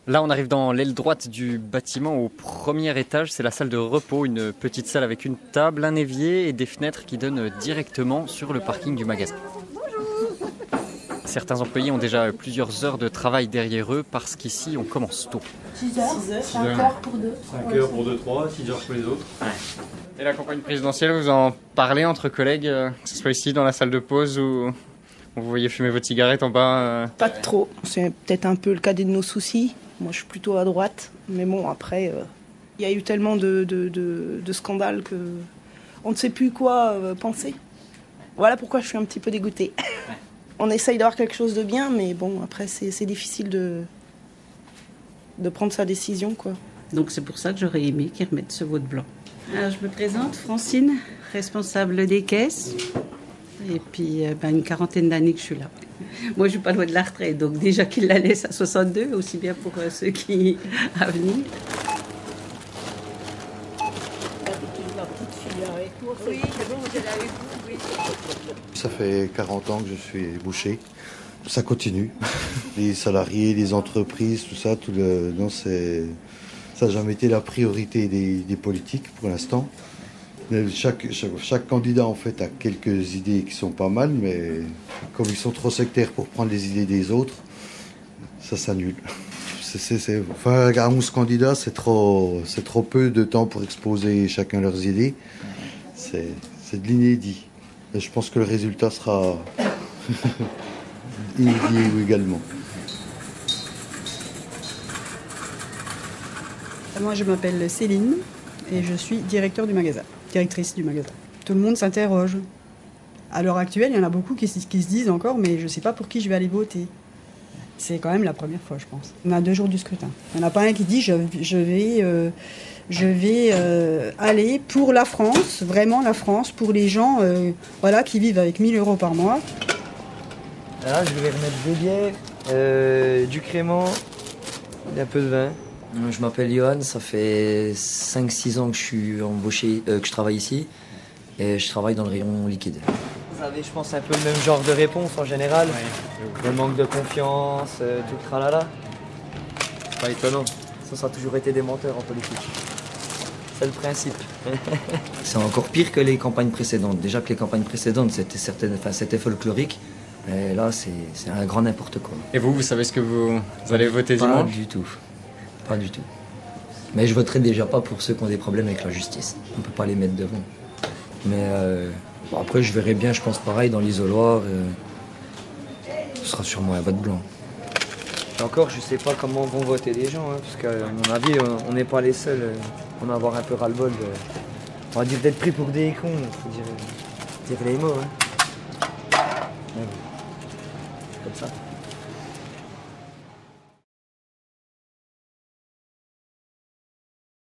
Là, on arrive dans l'aile droite du bâtiment au premier étage. C'est la salle de repos, une petite salle avec une table, un évier et des fenêtres qui donnent directement sur le parking du magasin. Certains employés ont déjà plusieurs heures de travail derrière eux parce qu'ici, on commence tôt. 6 heures, 5 heures pour deux. 5 heures pour 2-3, 6 heures pour les autres. Et la campagne présidentielle, vous en parlez entre collègues, que ce soit ici dans la salle de pause ou vous voyez fumer votre cigarette en bas Pas trop. C'est peut-être un peu le cadet de nos soucis. Moi, je suis plutôt à droite. Mais bon, après, il y a eu tellement de scandales que on ne sait plus quoi penser. Voilà pourquoi je suis un petit peu dégoûtée. On essaye d'avoir quelque chose de bien, mais bon, après, c'est difficile de prendre sa décision, quoi. Donc c'est pour ça que j'aurais aimé qu'ils remettent ce vote blanc. Alors je me présente, Francine, responsable des caisses. Et puis une quarantaine d'années que je suis là. Moi je suis pas loin de la retraite, donc déjà qu'ils la laissent à 62, aussi bien pour ceux qui à venir. Ça fait 40 ans que je suis boucher. Ça continue. Les salariés, les entreprises, tout ça, ça n'a jamais été la priorité des politiques pour l'instant. Chaque candidat en fait a quelques idées qui sont pas mal, mais comme ils sont trop sectaires pour prendre les idées des autres, ça s'annule. À 11 candidats, c'est trop peu de temps pour exposer chacun leurs idées. C'est de l'inédit. Et je pense que le résultat sera inédit également. Moi, je m'appelle Céline et je suis directrice du magasin. Tout le monde s'interroge. À l'heure actuelle, il y en a beaucoup qui se disent encore, mais je ne sais pas pour qui je vais aller voter. C'est quand même la première fois, je pense. On a 2 jours du scrutin. Il n'y en a pas un qui dit je vais aller pour la France, vraiment la France, pour les gens qui vivent avec 1 000 € par mois. Là, je vais remettre des bières, du crément et un peu de vin. Je m'appelle Johan, ça fait 5-6 ans que je suis embauché, que je travaille ici et je travaille dans le rayon liquide. Vous avez, je pense, un peu le même genre de réponse en général. Ouais. Le manque de confiance, tout le tralala. C'est pas étonnant. Ça a toujours été des menteurs en politique. C'est le principe. C'est encore pire que les campagnes précédentes. Déjà que les campagnes précédentes, c'était folklorique. Mais là, c'est un grand n'importe quoi. Et vous savez ce que vous allez voter dimanche ? Pas du tout. Mais je voterai déjà pas pour ceux qui ont des problèmes avec la justice. On peut pas les mettre devant. Mais après, je verrai bien, je pense pareil, dans l'isoloir. Ce sera sûrement un vote blanc. Et encore, je sais pas comment vont voter les gens, parce qu'à mon avis, on n'est pas les seuls. On va avoir un peu ras-le-bol. On va dire d'être pris pour des cons, faut dire les mots. Mais bon, c'est comme ça.